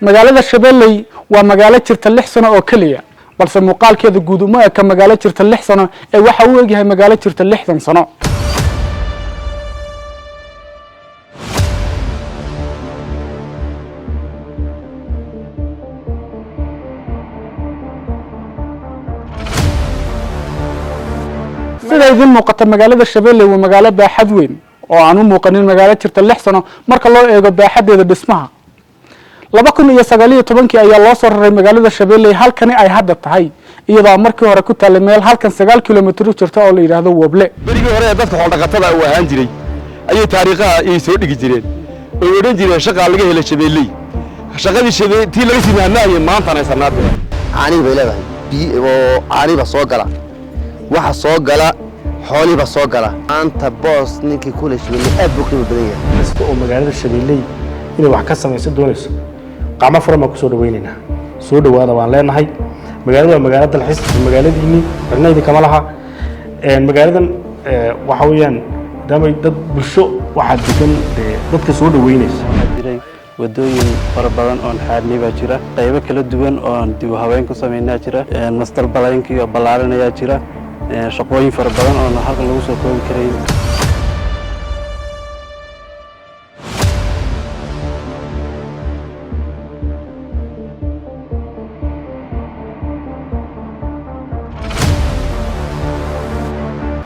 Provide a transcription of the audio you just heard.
magaalada Shabeelley waa magaalo jirta 6 sano oo kaliya balse muuqaalkeedu guud uma eka magaalo jirta 6 sano ee waxa uu egyahay magaalo jirta 60 sano sida idin muuqata magaalada Shabeelley waa magaalo baaxad weyn oo aan u muuqanin magaalo jirta 6 sano marka loo eego baaxadeeda dhismaha 2019 ayaa loo soo raray magaalada Shabeelley halkani ay hadda tahay iyadoo markii hore ku taal meel halkan 9 kiiloomitir jirta oo la yiraahdo Woble berigii hore dadka xoolo dhaqatada u ahaan jiray ayay taariikhaha ay soo dhigi jireen oo oran jireen shaqa laga helay Shabeelley shaqadii Shabeelley tii laga simaanaayay maanta ay sanaad caani bay leedahay oo caani ba soo gala waxa soo gala xooliba soo gala anta boss ninkii kule Shabeelley aad buu qiimo badan yahay iska oo magaalada Shabeelley inay wax ka samayso doonayso qama furan ma ku soo dhaweynayna soo dhawaada waan leenahay magaalada waa magaalada dalxiis magaaladiini barnaamijka kama laha magaaladan waxa weeyaan damay dad bulsho waxa degan dadka soo dhaweynaysa jiray wadooyin fara badan oo xaadnay baa jira qaybo kala duwan oo dib u habeyn ku sameynaa jira master balaaynka iyo balaaranaya jira shaqooyin fara badan oo halka lagu soo koobi karay